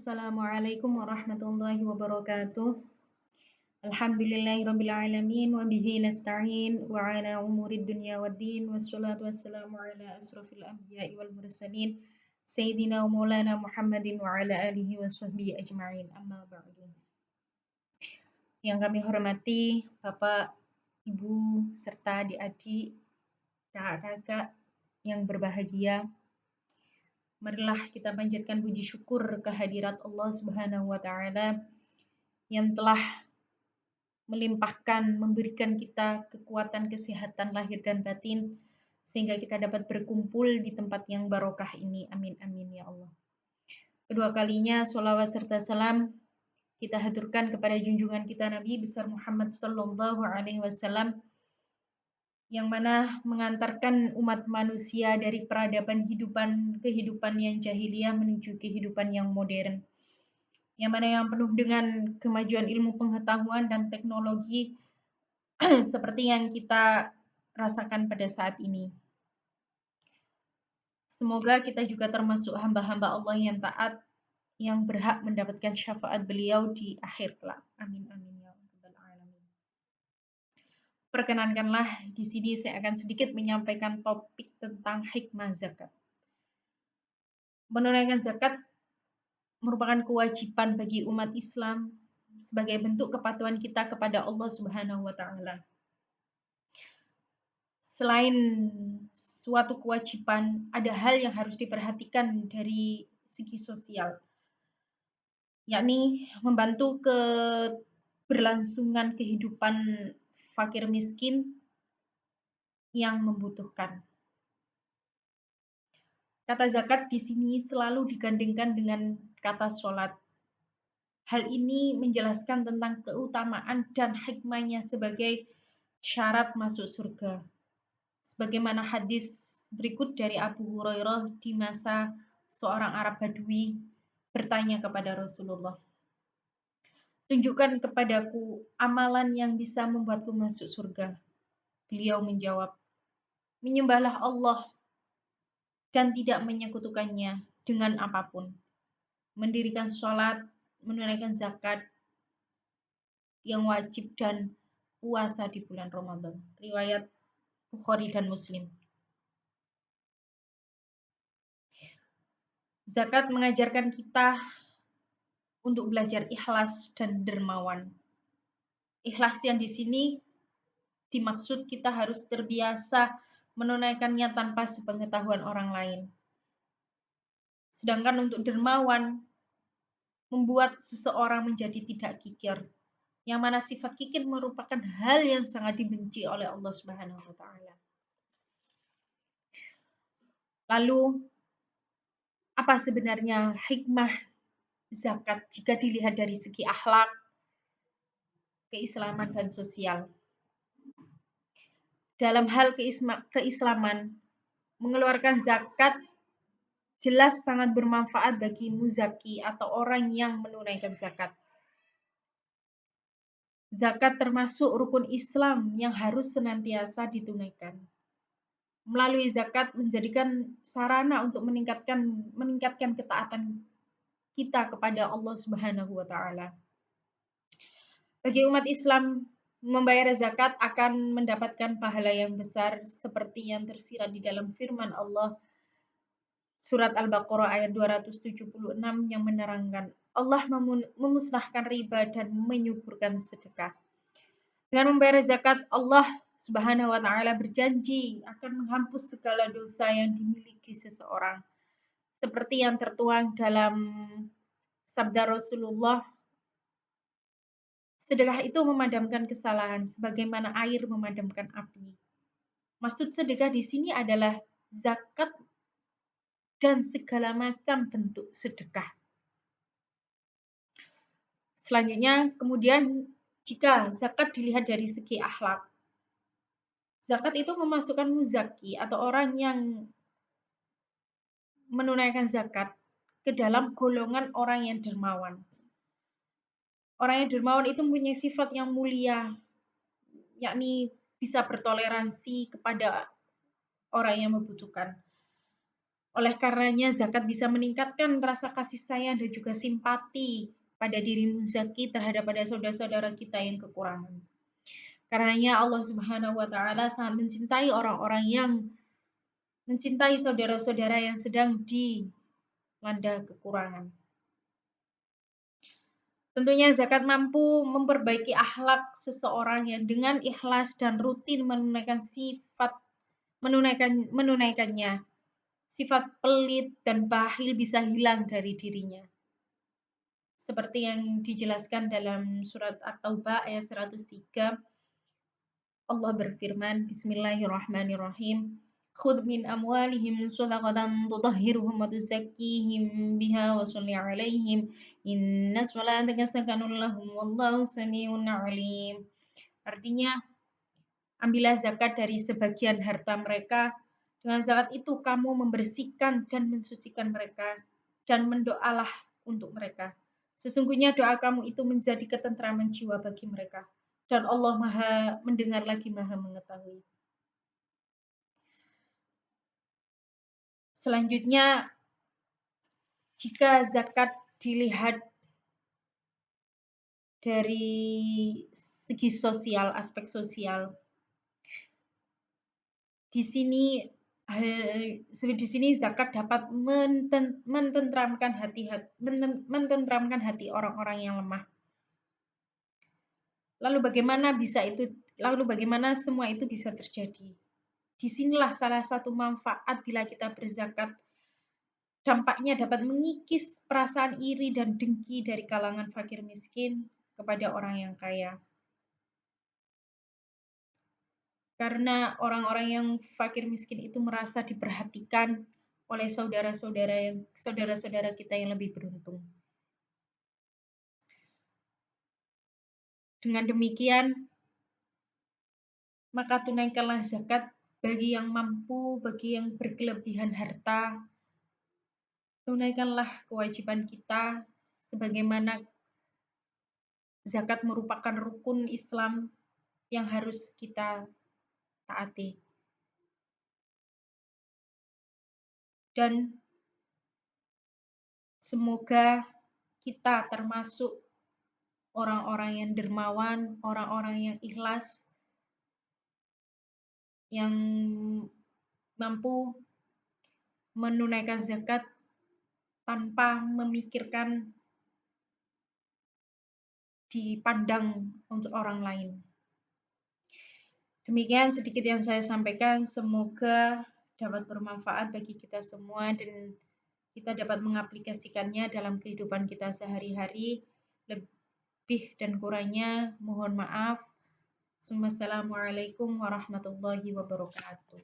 Assalamualaikum warahmatullahi wabarakatuh. Alhamdulillahirabbil alamin wa bihi nasta'in wa ala umurid dunya waddin wassalatu wassalamu ala asrofil anbiya'i wal mursalin sayyidina wa maulana Muhammadin wa ala alihi wa sahbihi ajma'in. Amma ba'du. Yang kami hormati Bapak, Ibu, serta adik-adik, kakak-kakak yang berbahagia. Marilah kita panjatkan puji syukur kehadirat Allah Subhanahu wa taala yang telah melimpahkan, memberikan kita kekuatan kesehatan lahir dan batin sehingga kita dapat berkumpul di tempat yang barokah ini. Amin amin ya Allah. Kedua kalinya sholawat serta salam kita haturkan kepada junjungan kita Nabi besar Muhammad sallallahu alaihi wasallam yang mana mengantarkan umat manusia dari peradaban kehidupan yang jahiliyah menuju kehidupan yang modern. Yang mana yang penuh dengan kemajuan ilmu pengetahuan dan teknologi seperti yang kita rasakan pada saat ini. Semoga kita juga termasuk hamba-hamba Allah yang taat, yang berhak mendapatkan syafaat beliau di akhir kelak. Amin amin ya rabbal alamin. Perkenankanlah di sini saya akan sedikit menyampaikan topik tentang hikmah zakat. Menunaikan zakat merupakan kewajiban bagi umat Islam sebagai bentuk kepatuhan kita kepada Allah Subhanahu wa taala. Selain suatu kewajiban, ada hal yang harus diperhatikan dari segi sosial, yakni membantu keberlangsungan kehidupan fakir miskin yang membutuhkan. Kata zakat di sini selalu digandengkan dengan kata sholat. Hal ini menjelaskan tentang keutamaan dan hikmahnya sebagai syarat masuk surga. Sebagaimana hadis berikut dari Abu Hurairah di masa seorang Arab Badui bertanya kepada Rasulullah, "Tunjukkan kepadaku amalan yang bisa membuatku masuk surga." Beliau menjawab, "Menyembahlah Allah dan tidak menyekutukannya dengan apapun. Mendirikan sholat, menunaikan zakat yang wajib dan puasa di bulan Ramadan." Riwayat Bukhari dan Muslim. Zakat mengajarkan kita untuk belajar ikhlas dan dermawan. Ikhlas yang di sini dimaksud kita harus terbiasa menunaikannya tanpa sepengetahuan orang lain. Sedangkan untuk dermawan membuat seseorang menjadi tidak kikir, yang mana sifat kikir merupakan hal yang sangat dibenci oleh Allah Subhanahu wa taala. Lalu apa sebenarnya hikmah zakat jika dilihat dari segi akhlak, keislaman dan sosial? Dalam hal keislaman, mengeluarkan zakat jelas sangat bermanfaat bagi muzaki atau orang yang menunaikan zakat. Zakat termasuk rukun Islam yang harus senantiasa ditunaikan. Melalui zakat menjadikan sarana untuk meningkatkan ketaatan kita kepada Allah Subhanahu wa taala. Bagi umat Islam, membayar zakat akan mendapatkan pahala yang besar seperti yang tersirat di dalam firman Allah Surat Al-Baqarah ayat 276 yang menerangkan Allah memusnahkan riba dan menyuburkan sedekah. Dengan membayar zakat, Allah Subhanahu wa taala berjanji akan menghapus segala dosa yang dimiliki seseorang. Seperti yang tertuang dalam sabda Rasulullah, sedekah itu memadamkan kesalahan sebagaimana air memadamkan api. Maksud sedekah di sini adalah zakat dan segala macam bentuk sedekah. Selanjutnya, kemudian jika zakat dilihat dari segi akhlak, zakat itu memasukkan muzaki atau orang yang menunaikan zakat ke dalam golongan orang yang dermawan. Orang yang dermawan itu mempunyai sifat yang mulia, yakni bisa bertoleransi kepada orang yang membutuhkan. Oleh karenanya zakat bisa meningkatkan rasa kasih sayang dan juga simpati pada diri muzaki terhadap pada saudara-saudara kita yang kekurangan. Karenanya Allah Subhanahu wa taala sangat mencintai orang-orang yang mencintai saudara-saudara yang sedang dilanda kekurangan. Tentunya zakat mampu memperbaiki akhlak seseorang yang dengan ikhlas dan rutin menunaikannya. Sifat pelit dan bakhil bisa hilang dari dirinya. Seperti yang dijelaskan dalam surat At-Taubah ayat 103, Allah berfirman, Bismillahirrahmanirrahim. Khudh min amwalihim shadaqatan tutahhiruhum wa tuzakkihim biha wa shalli 'alaihim inna salataka sakanun lahum wallahu samiun 'alim. Artinya, ambillah zakat dari sebagian harta mereka. Dengan zakat itu kamu membersihkan dan mensucikan mereka dan mendoalah untuk mereka. Sesungguhnya doa kamu itu menjadi ketentraman jiwa bagi mereka. Dan Allah Maha mendengar lagi Maha mengetahui. Selanjutnya, jika zakat dilihat dari segi sosial, aspek sosial, di sini zakat dapat mententramkan hati orang-orang yang lemah. Lalu bagaimana semua itu bisa terjadi? Disinilah salah satu manfaat bila kita berzakat. Dampaknya dapat mengikis perasaan iri dan dengki dari kalangan fakir miskin kepada orang yang kaya. Karena orang-orang yang fakir miskin itu merasa diperhatikan oleh saudara-saudara kita yang lebih beruntung. Dengan demikian, maka tunaikanlah zakat bagi yang mampu, bagi yang berkelebihan harta. Tunaikanlah kewajiban kita sebagaimana zakat merupakan rukun Islam yang harus kita taati. Dan semoga kita termasuk orang-orang yang dermawan, orang-orang yang ikhlas, yang mampu menunaikan zakat tanpa memikirkan dipandang untuk orang lain. Demikian sedikit yang saya sampaikan, semoga dapat bermanfaat bagi kita semua dan kita dapat mengaplikasikannya dalam kehidupan kita sehari-hari. Lebih dan kurangnya mohon maaf. Assalamualaikum warahmatullahi wabarakatuh.